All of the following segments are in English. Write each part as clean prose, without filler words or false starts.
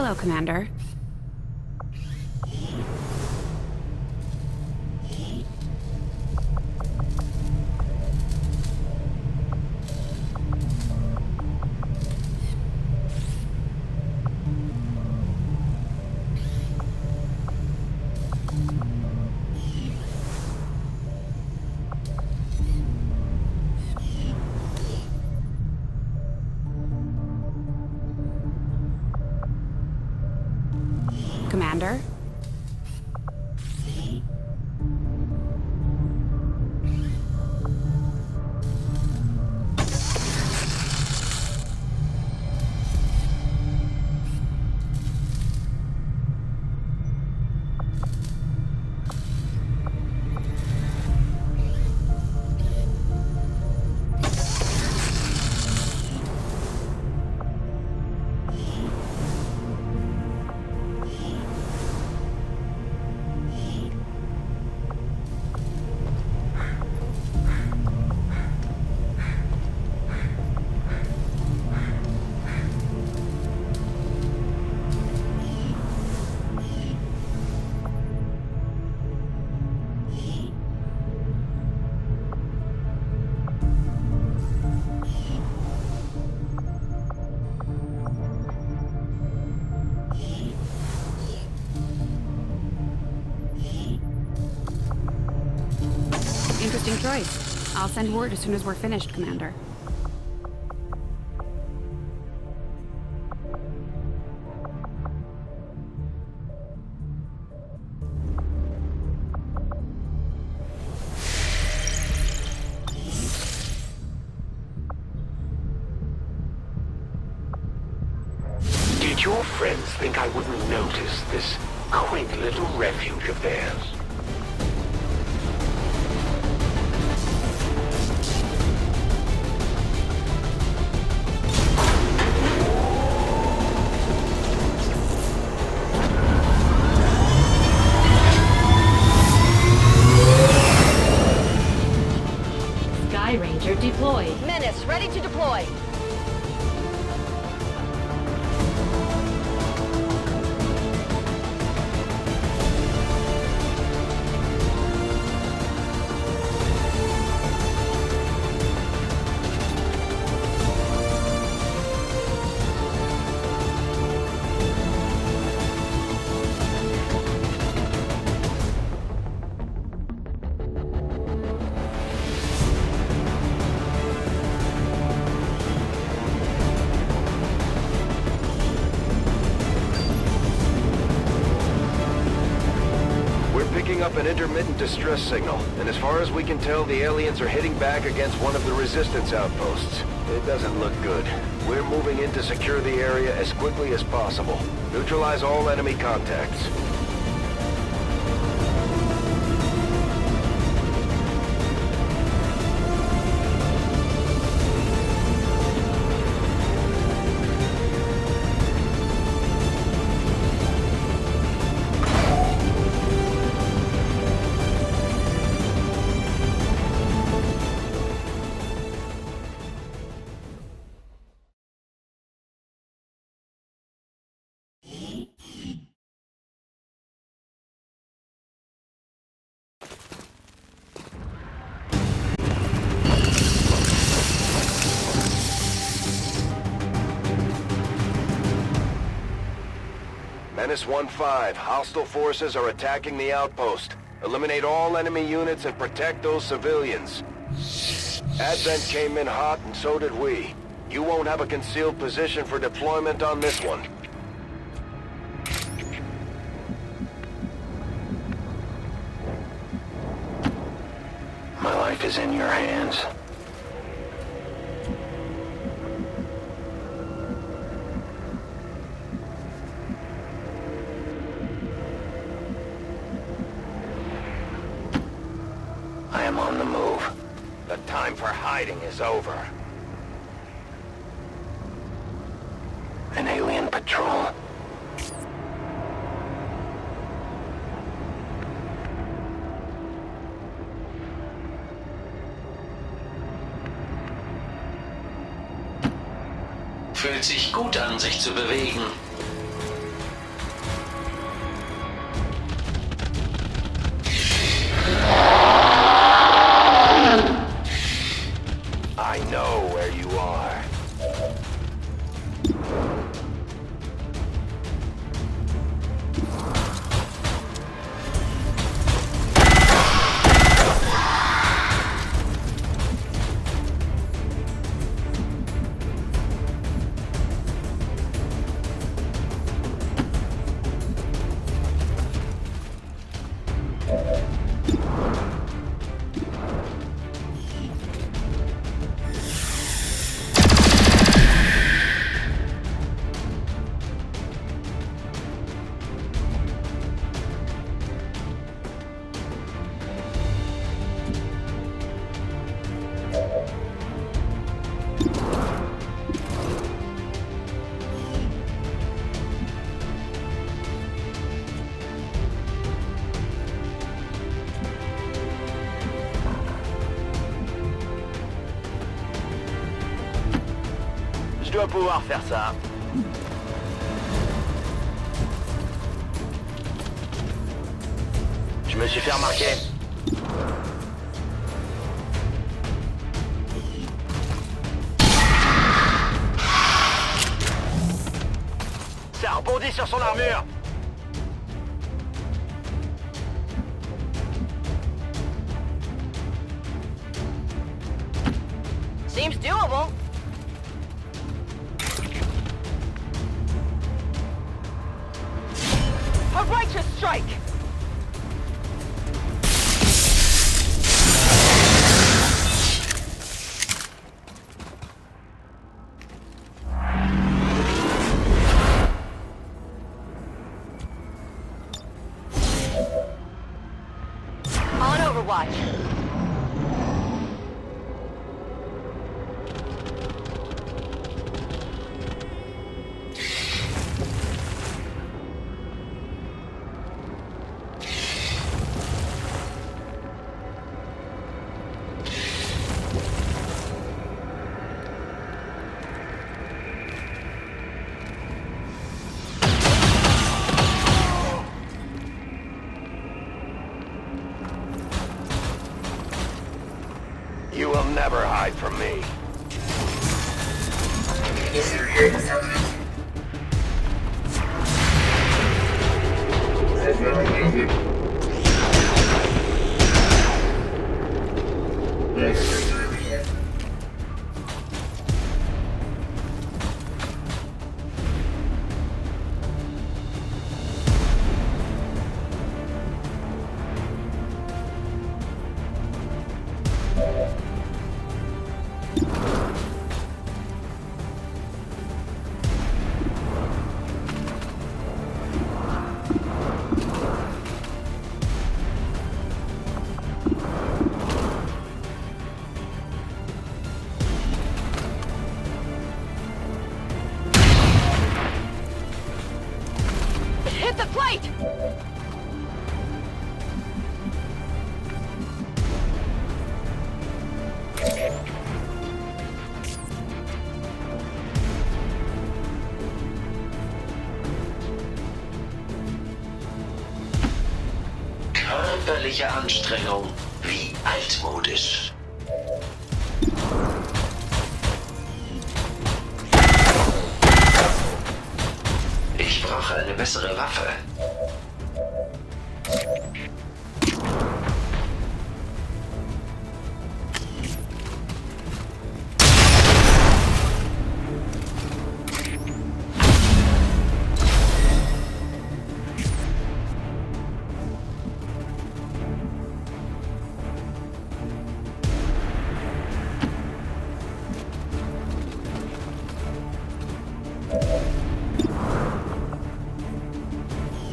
Hello, Commander. Commander? Interesting choice. I'll send word as soon as we're finished, Commander. Did your friends think I wouldn't notice this quaint little refuge of theirs? Sky Ranger deployed. Menace, ready to deploy. Up an intermittent distress signal, and as far as we can tell, the aliens are hitting back against one of the resistance outposts. It doesn't look good. We're moving in to secure the area as quickly as possible. Neutralize all enemy contacts. Menace 1-5, hostile forces are attacking the outpost. Eliminate all enemy units and protect those civilians. Advent came in hot and so did we. You won't have a concealed position for deployment on this one. My life is in your hands. I am on the move. The time for hiding is over. An alien patrol. Fühlt sich gut an, sich zu bewegen. dois pouvoir faire ça. Je me suis fait remarquer. Ça rebondit sur son armure. Seems doable. A righteous strike! On Overwatch. You will never hide from me. Hit the plate! Körperliche Anstrengung wie altmodisch. Ich brauche eine bessere Waffe.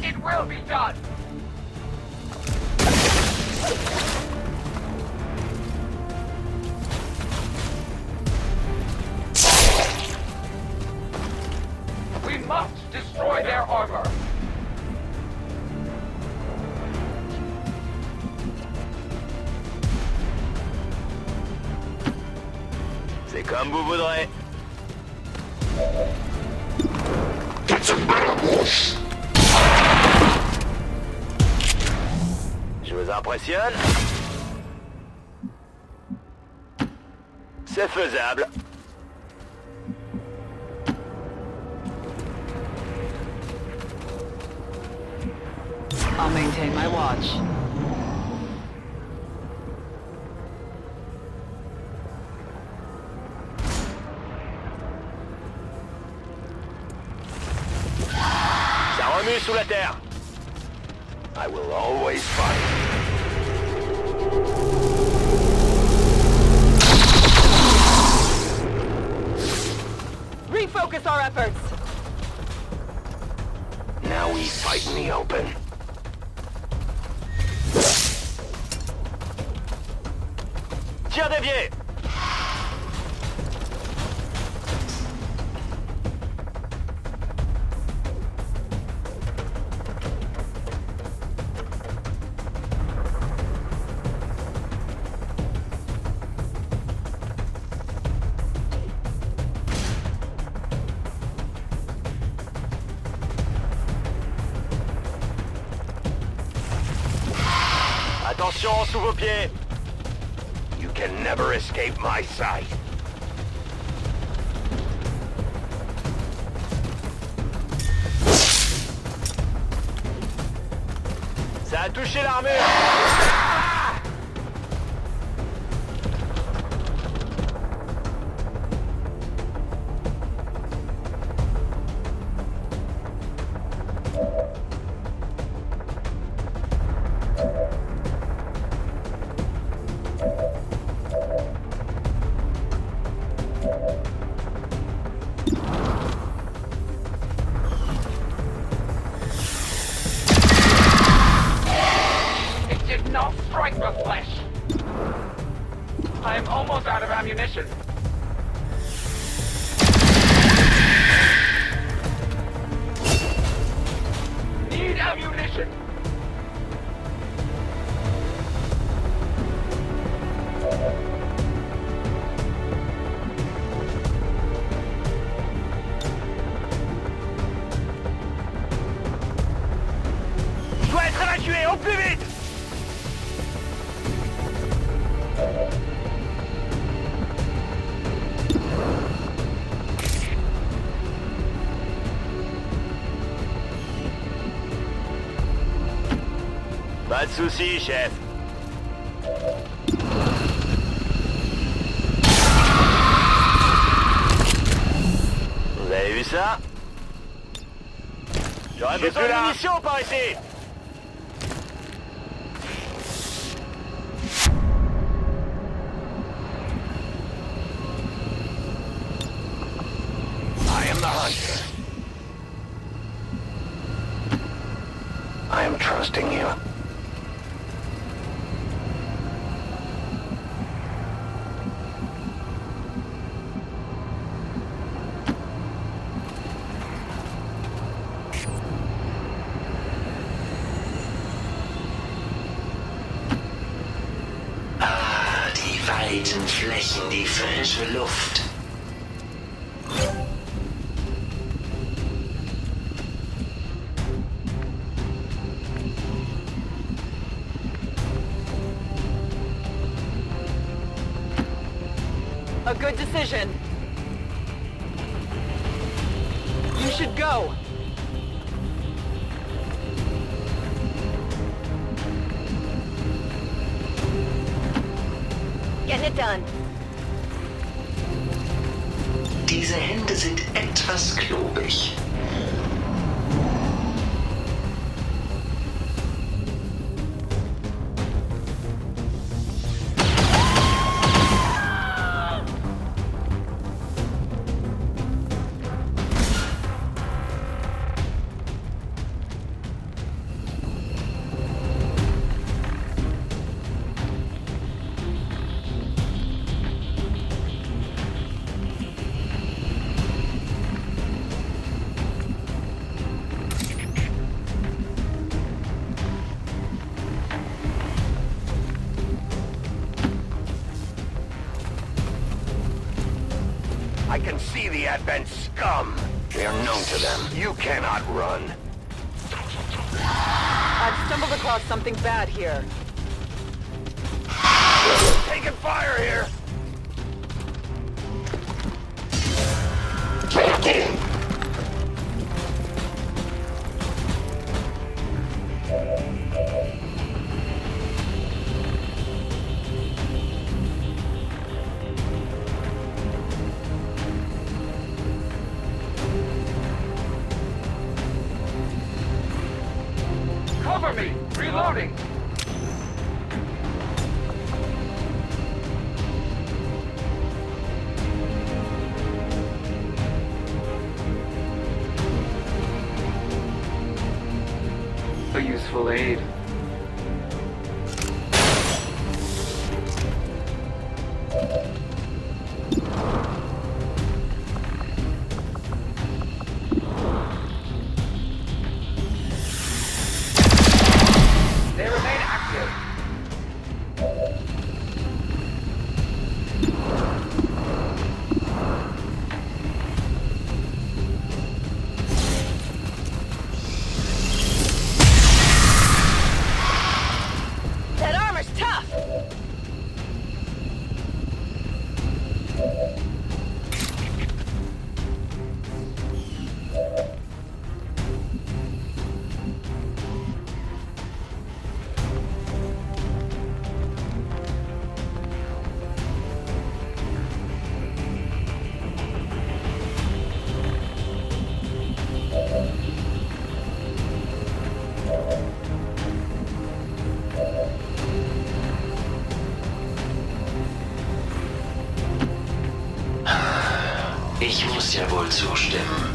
It will be done! We must destroy their armor! C'est comme vous voudrez. Je vous impressionne? C'est faisable. I'll maintain my watch. Ça remue sous la terre. I will always fight. Refocus our efforts! Now we fight in the open. Tir dévié! Attention sous vos pieds. You can never escape my sight. Ça a touché l'armure. It did not strike the flesh. I am almost out of ammunition. Need ammunition. Je dois être évacué au plus vite. Pas de soucis, chef. Vous avez vu ça? J'aurais besoin de munitions par ici. I am the hunter. I am trusting you. Die weiten Flächen, die frische Luft. A good decision. You should go. Getting it done. Diese Hände sind etwas klobig. I can see the Advent scum. We are known to them. You cannot run. I've stumbled across something bad here. Taking fire here. Cover me! Reloading! A useful aid. They remain active. zuzustimmen.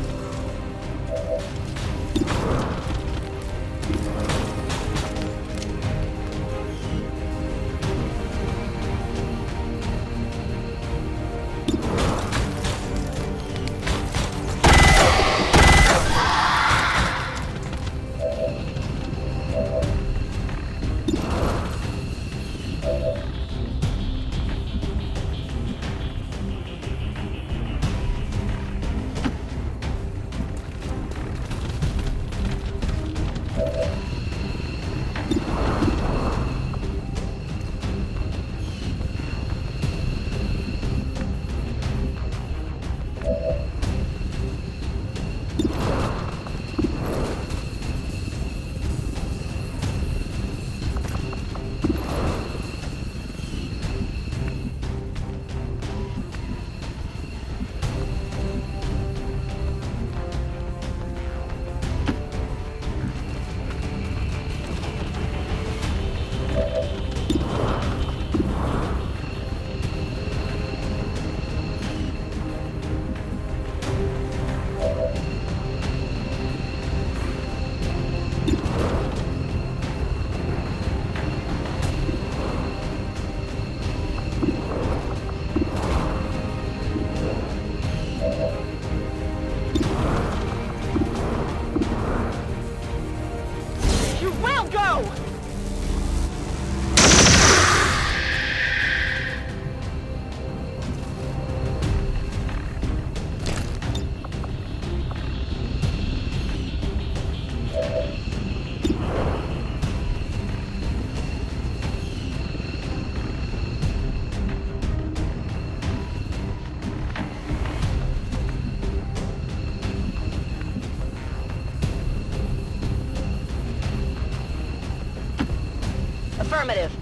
You will go! Affirmative.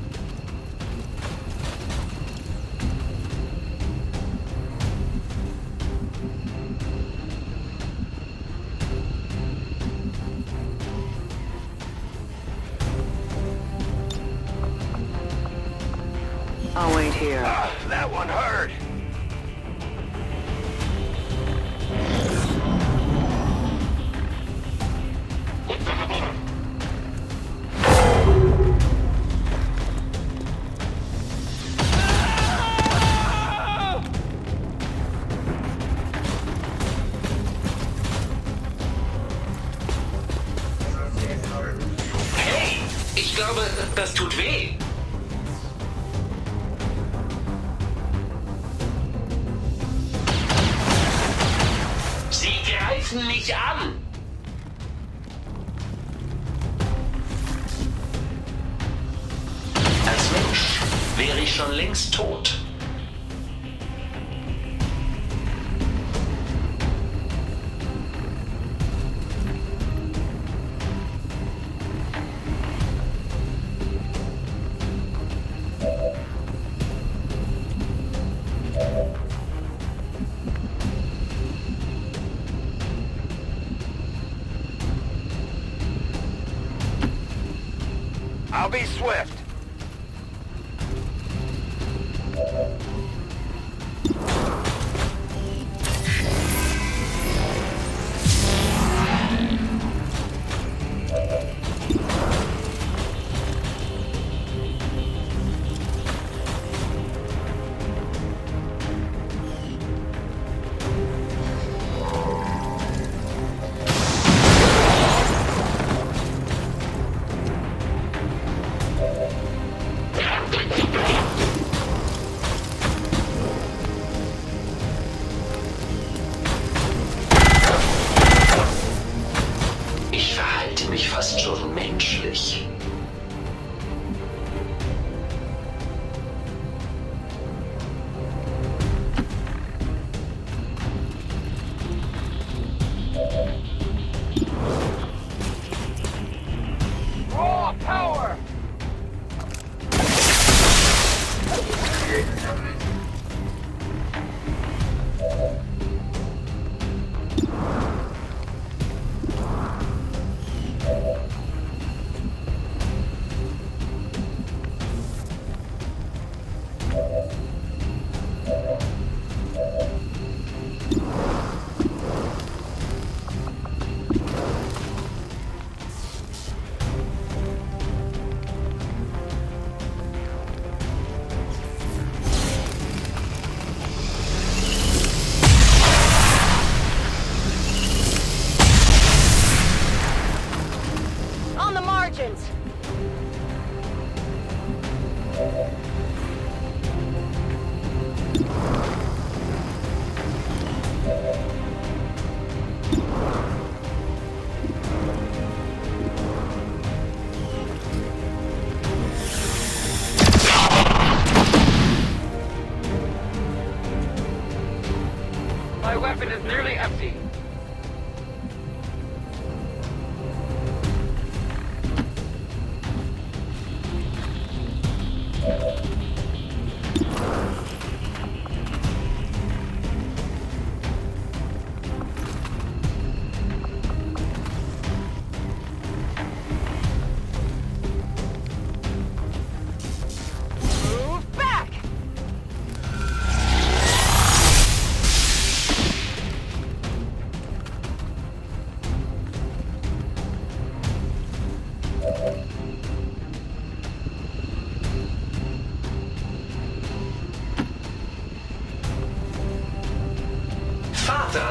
I'll wait here. That one hurt. Hey, ich glaube, das tut weh. Sie greifen mich an. Als Mensch wäre ich schon längst tot. I'll be swift. Ich verhalte mich fast schon menschlich. Raw power!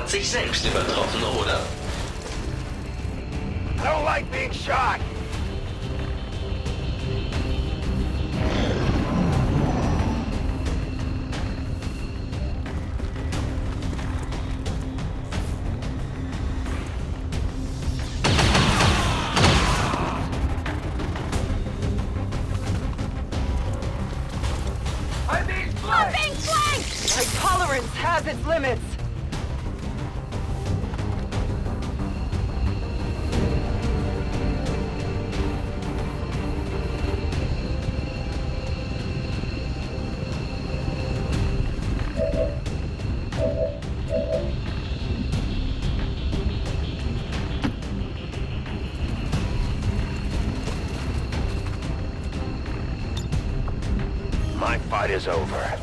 hat sich selbst übertroffen, oder? I don't like being shot! I'm being flanked! My tolerance has its limits! My fight is over.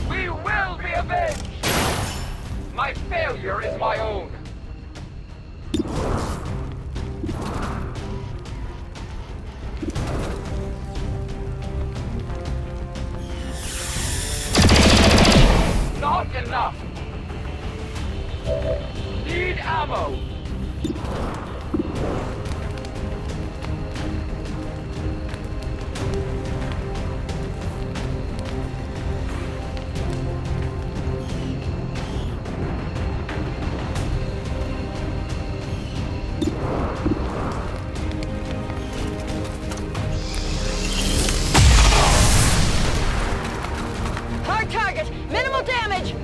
We will be avenged! My failure is my own. Not enough! Need ammo! Hard target! Minimal damage!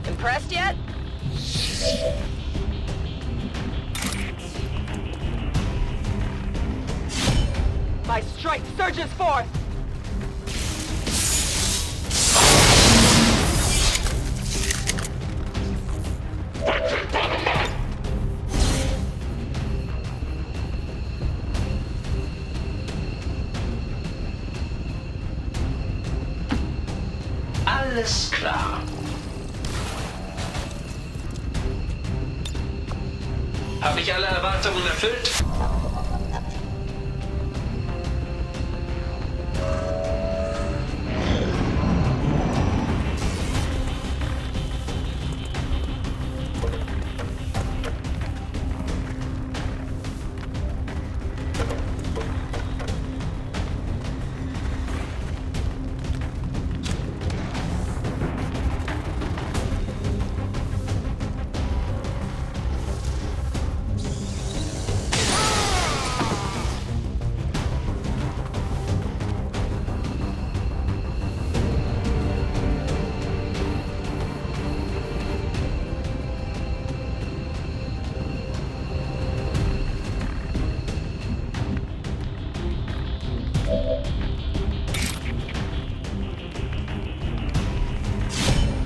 Impressed yet? My strike surges forth! Alles klar. Habe ich alle Erwartungen erfüllt?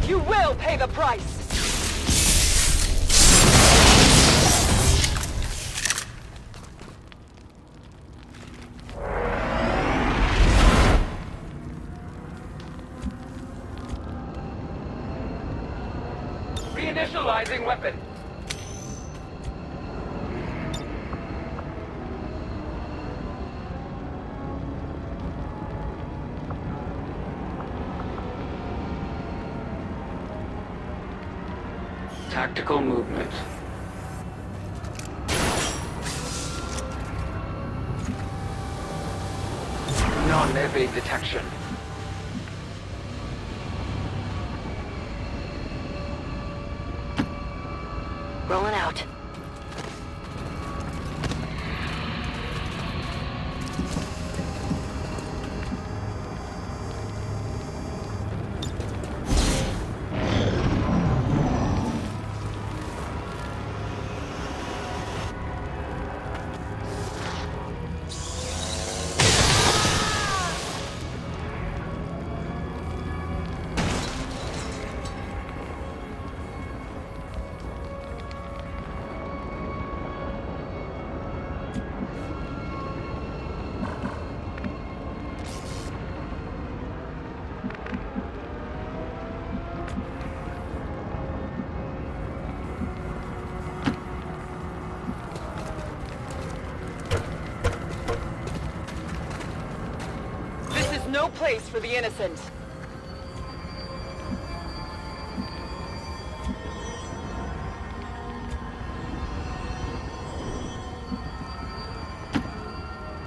You will pay the price! Reinitializing weapon. Tactical movement. Non-evade detection. Rolling out. no place for the innocent.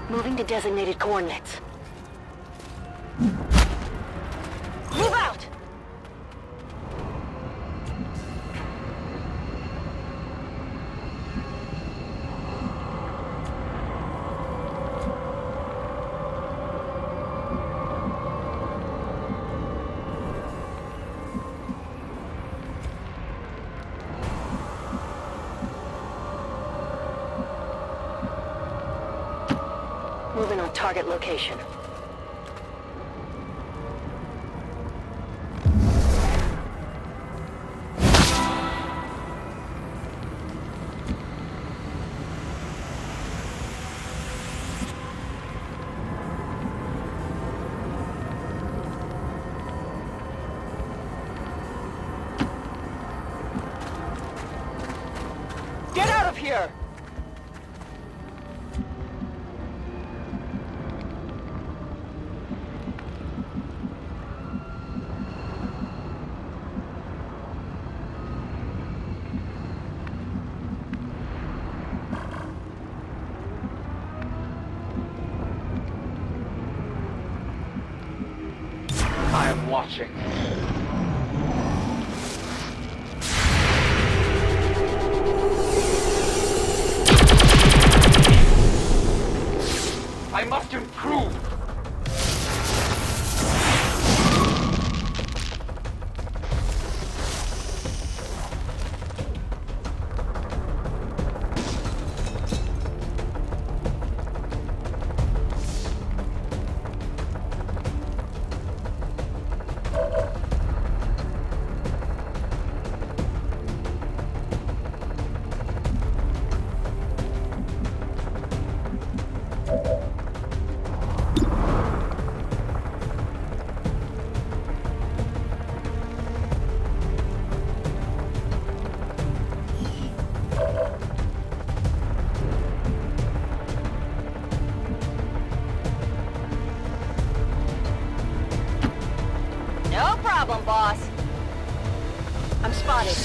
Moving to designated coordinates. Move out! Moving on target location. Get out of here! I am watching. I must improve. No problem, boss. I'm spotted.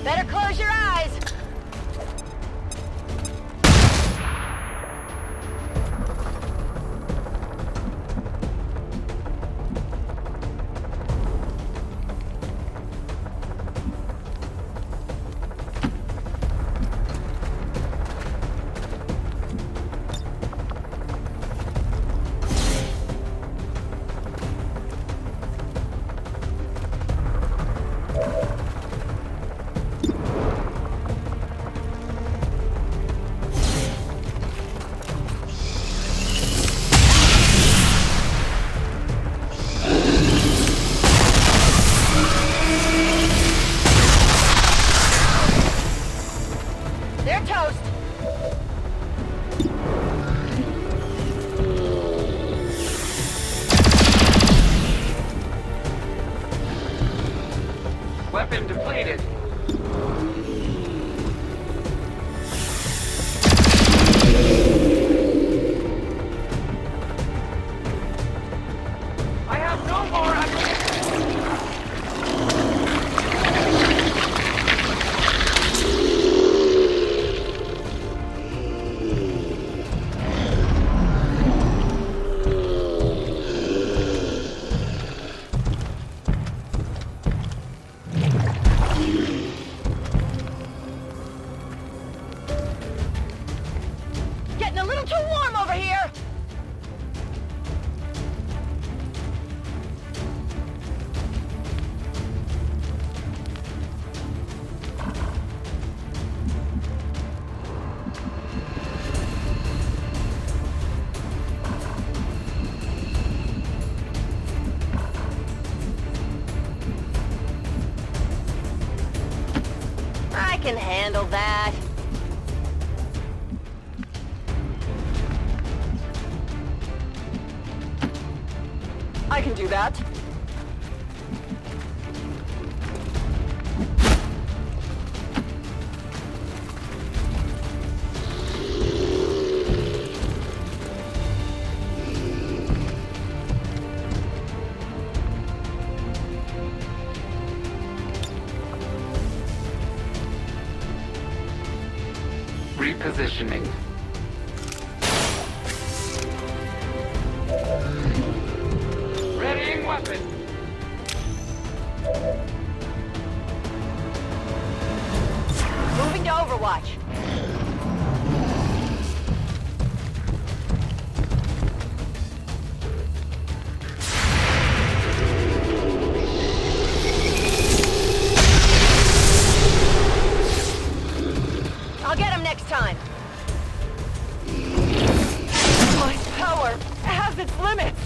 Better close your eyes. They're toast. Weapon depleted. I have no more ammunition. I can handle that. I can do that. Repositioning. Readying weapon. Moving to Overwatch. I'll get him next time. My power has its limits.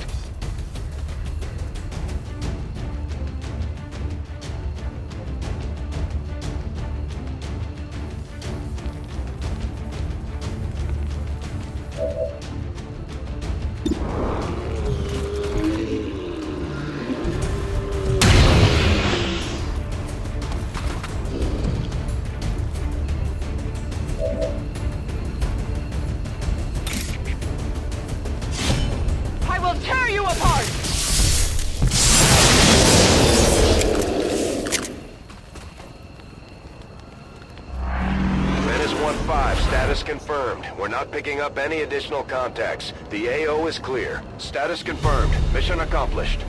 I will tear you apart! Menace 1-5, status confirmed. We're not picking up any additional contacts. The AO is clear. Status confirmed. Mission accomplished.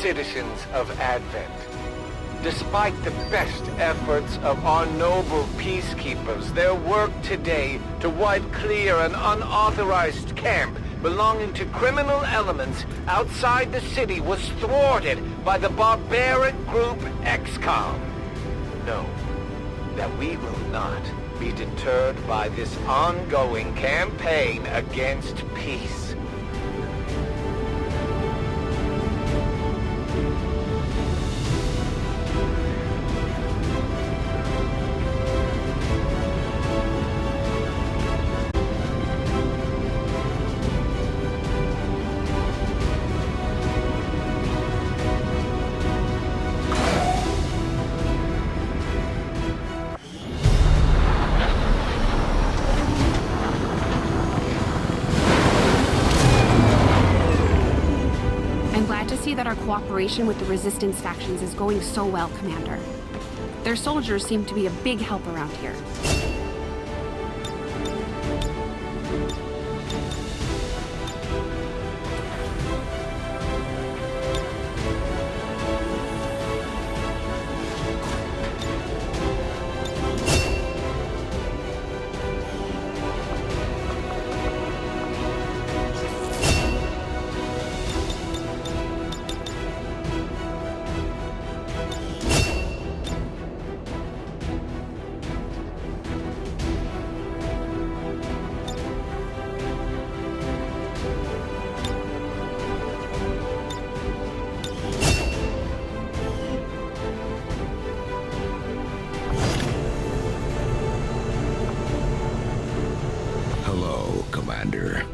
Citizens of Advent, despite the best efforts of our noble peacekeepers, their work today to wipe clear an unauthorized camp belonging to criminal elements outside the city was thwarted by the barbaric group XCOM. Know that we will not be deterred by this ongoing campaign against peace. I'm glad to see that our cooperation with the Resistance factions is going so well, Commander. Their soldiers seem to be a big help around here. Hello, Commander.